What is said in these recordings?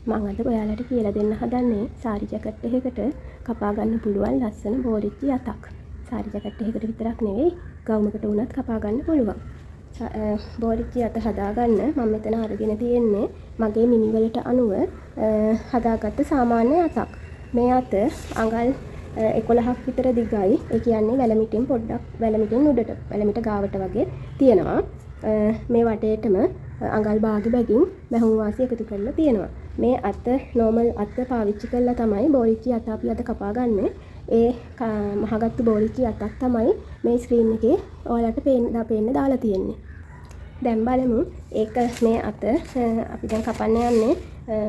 මම අද ඔයාලට කියලා දෙන්න හදන්නේ සාරි ජැකට් එකකට කපා ගන්න පුළුවන් ලස්සන බෝරිච්චි අතක්. සාරි ජැකට් එකකට විතරක් නෙවෙයි ගවුමකට උනත් කපා ගන්න පුළුවන්. බෝරිච්චි අත හදාගන්න මම මෙතන අරගෙන තියෙන්නේ මගේ මිනි වලට අනුව හදාගත්ත සාමාන්‍ය අතක්. මේ අත අඟල් 11ක් විතර දිගයි. ඒ කියන්නේ වැලමිටින් පොඩ්ඩක් වැලමිටින් උඩට වැලමිට ගාවට වගේ තියෙනවා. මේ වටේටම අඟල් භාග බැගින් මැහුම් වාසි එකතු කරලා තියෙනවා. මේ අත නෝමල් අත පාවිච්චි කරලා තමයි බෝරිච්චි අත අපි අද කපා ගන්න. ඒ මහගත්තු බෝරිච්චි අතක් තමයි මේ ස්ක්‍රීන් එකේ ඔයාලට පේන්න දාලා තියෙන්නේ. දැන් බලමු ඒක මේ අත අපි දැන් කපන්න යන්නේ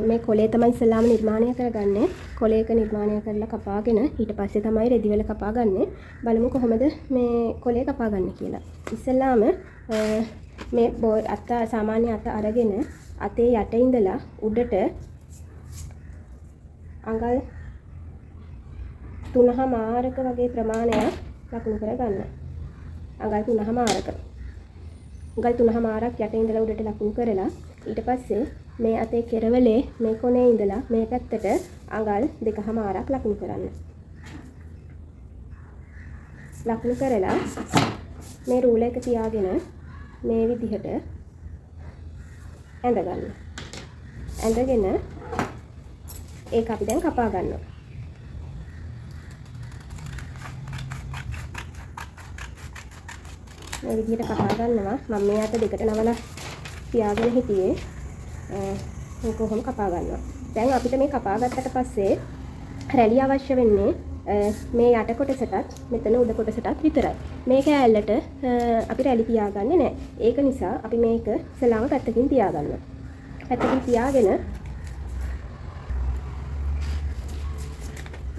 මේ කොලේ තමයි ඉස්සලාම නිර්මාණය කරගන්නේ. කොලේක නිර්මාණය කරලා කපාගෙන ඊට පස්සේ තමයි රෙදි වල කපා ගන්නෙ. බලමු කොහොමද මේ කොලේ කපා ගන්න කියලා. ඉස්සලාම මේ අත සාමාන්‍ය අත අරගෙන අතේ යට ඉඳලා උඩට අඟල් 3මාරක වගේ ප්‍රමාණයක් ලකුණු කරගන්න. අඟල් 3මාරක. අඟල් 3මාරක් යට ඉඳලා උඩට ලකුණු කරලා ඊට පස්සේ මේ අතේ කෙරවලේ මේ කොනේ ඉඳලා මේ පැත්තට අඟල් 2මාරක් ලකුණු කරන්න. ලකුණු කරලා මේ රූල එක තියාගෙන මේ විදිහට ඇඳ ගන්න. ඇඳගෙන ඒක අපි දැන් කපා ගන්නවා. මේ විදිහට කපා ගන්නවා. මම මේ අත දෙකට නවලා තියාගෙන හිටියේ. මේක කොහොම කපා ගන්නවා. දැන් අපිට මේ කපා ගත්තට පස්සේ රැලි අවශ්‍ය වෙන්නේ මේ යට කොටසටත් මෙතන උඩ කොටසටත් විතරයි. මේ කෑල්ලට අපි රැලි තියාගන්නේ නැහැ. ඒක නිසා අපි මේක ඉස්සලාම පැත්තකින් තියාගන්නවා. පැත්තකින් තියාගෙන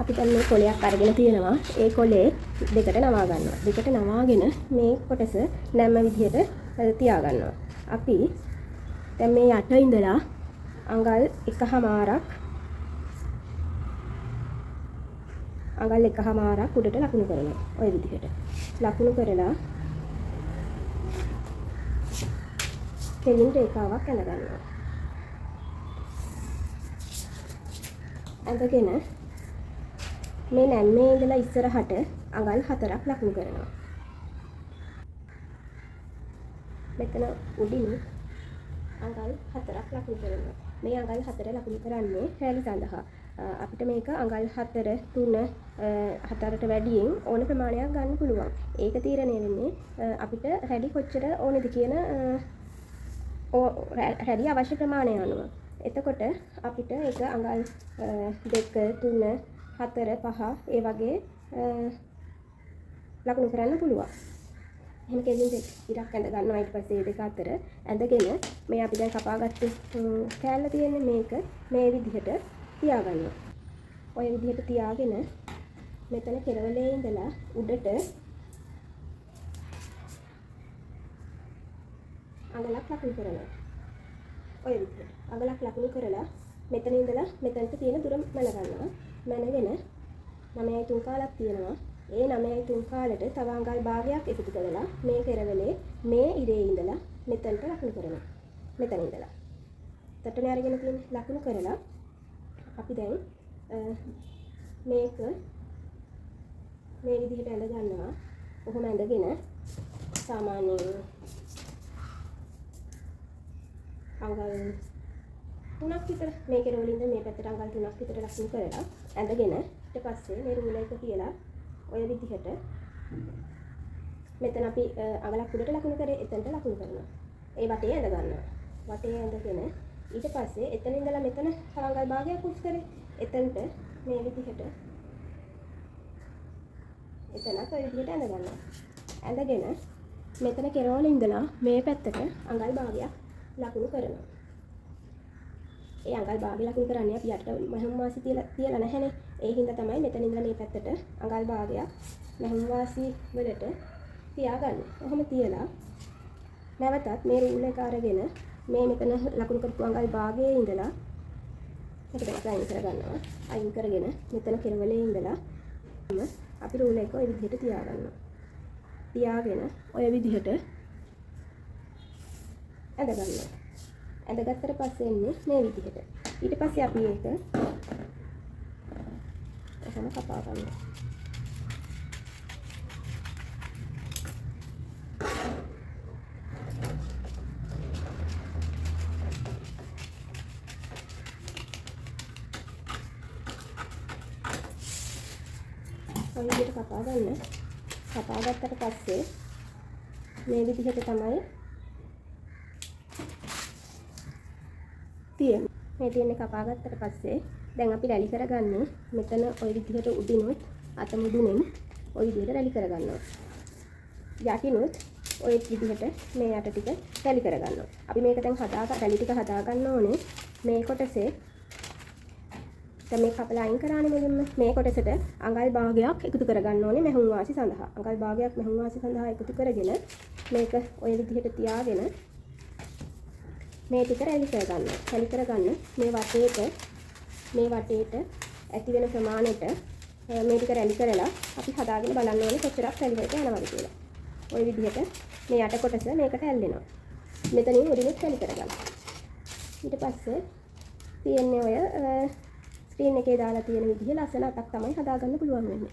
අපි දැන් මේ කොලයක් අරගෙන තියෙනවා. ඒ කොලේ දෙකට නවා ගන්නවා. දෙකට නවාගෙන මේ කොටස නැම්ම විදිහට තියාගන්නවා. අපි දැන් මේ යට ඉඳලා අඟල් 1මාරක් අඟල් 1මාරක් උඩට ලකුණු කරනවා. ඔය විදිහට. ලකුණු කරලා කෙලින් රේඛාවක් ඇඳ ගන්නවා. ඇඳගෙන මේ නැම්මේ ඉඳලා ඉස්සරහට අඟල් 4ක් ලකුණු කරනවා. මෙතන උඩින් අඟල් 4ක් ලකුණු කරනවා. මේ අඟල් 4 ලකුණු කරන්නේ රැලි සඳහා. අපිට මේක අඟල් 4 3 4ට වැඩියෙන් ඕන ප්‍රමාණයක් ගන්න පුළුවන්. ඒක තීරණය වෙන්නේ අපිට රැලි කොච්චර ඕනේද කියන රැලි අවශ්‍ය ප්‍රමාණය අනුව. එතකොට අපිට ඒක අඟල් 2 3 4 5 ඒ වගේ ලකුණු කරන්න පුළුවන්. එහෙම කෙලින් ඉරක් ඇඳ ගන්නවා. ඊට පස්සේ මේ දෙක අතර ඇඳගෙන මේ අපි දැන් කපාගත්තු කෑල්ල තියෙන්නේ මේක මේ විදිහට තියාගන්නවා. ඔය විදිහට තියාගෙන මෙතන කෙරවලේ ඉඳලා උඩට අඟලක් ලකුණු කරනවා. ඔය විදිහට අඟලක් ලකුණු කරලා මෙතන ඉඳලා මෙතනට තියෙන දුර මැන ගන්නවා. මැනගෙන 9.3 කාලක් තියෙනවා. ඒ 9.3 කාලෙට තව අඟල් භාගයක් එකතු කරලා මේ කෙරවලේ මේ ඉරේ ඉඳලා මෙතනට ලකුණු කරනවා. මෙතන ඉඳලා. තටනේ අරගෙන තියෙන ලකුණු කරලා අපි දැන් මේක මේ විදිහට ඇඳ ගන්නවා. කොහොම ඇඳගෙන සාමාන්‍යයෙන් අඟල් 3ක් විතර මේ කෙරවලින්ද මේ පැත්තට අඟල් 3ක් විතර ලකුණු කරලා ඇඳගෙන ඊට පස්සේ මේ රූල එක කියලා ඔය විදිහට මෙතන අපි අඟලක් උඩට ලකුණු කරේ එතනට ලකුණු කරනවා. ඒ වටේ ඇඳ ගන්නවා. වටේ ඇඳගෙන ඊට පස්සේ එතන ඉඳලා මෙතන අඟල් භාගයක් උස් කරේ එතනට මේ විදිහට එතනත් ඔය විදිහට ඇඳ ගන්නවා. ඇඳගෙන මෙතන කෙරවල ඉඳලා මේ පැත්තට අඟල් භාගයක් ලකුණු කරනවා. ඒ අඟල් භාගය ලකුණු කරන්නේ අපි යට මහම් වාසි තියලා නැහැනේ. ඒ හින්දා තමයි මෙතන ඉඳලා මේ පැත්තට අඟල් භාගයක් මහම් වාසි වලට තියාගන්නේ. කොහොම තියලා නැවතත් මේ රූල් එක අරගෙන මේ මෙතන ලකුණු කරපු අඟල් භාගයේ ඉඳලා මේකට අයින් කරගන්නවා. අයින් කරගෙන මෙතන කෙරවලේ ඉඳලා අපි රූල් එක ඔය විදිහට තියාගන්නවා. තියාගෙන ඔය විදිහට ඇඳ ගන්නවා. ඇඳගත්තට පස්සේ එන්නේ මේ විදිහට. ඊට පස්සේ අපි ඒක එහෙම කපා ගන්නවා. ඔය විදිහට කපා ගන්න. කපා ගත්තට පස්සේ මේ විදිහට තමයි තියෙන්නේ. මේ තියෙන්නේ කපා ගත්තට පස්සේ දැන් අපි රැලි කරගන්නේ මෙතන ওই විදිහට උඩිනුත් අත මුදුනෙන් ওই විදිහට රැලි කරගන්නවා. යටිනුත් ওই විදිහට මේ යට ටික රැලි කරගන්නවා. අපි මේක දැන් රැලි ටික හදා ගන්න ඕනේ මේ කොටසේ. දැන් මේ කපලා අයින් කරානේ මුලින්ම. මේ කොටසට අඟල් භාගයක් එකතු කරගන්න ඕනේ මෙහුම් වාසි සඳහා. අඟල් භාගයක් මෙහුම් වාසි සඳහා එකතු කරගෙන මේක ওই විදිහට තියාගෙන මේ ටික රැලි කරගන්න. රැලි කරගන්න මේ වටේට ඇති වෙන ප්‍රමාණයට මේ ටික රැලි කරලා අපි හදාගෙන බලන්න ඕනේ කොච්චරක් රැලි වලට යනවද කියලා. ওই විදිහට මේ යට කොටස මේකට ඇල්ලෙනවා. මෙතනින් උඩිනුත් රැලි කරගන්න. ඊට පස්සේ තියෙන්නේ ඔය ස්ක්‍රීන් එකේ දාලා තියෙන විදිහේ ලස්සන අතක් තමයි හදාගන්න පුළුවන් වෙන්නේ.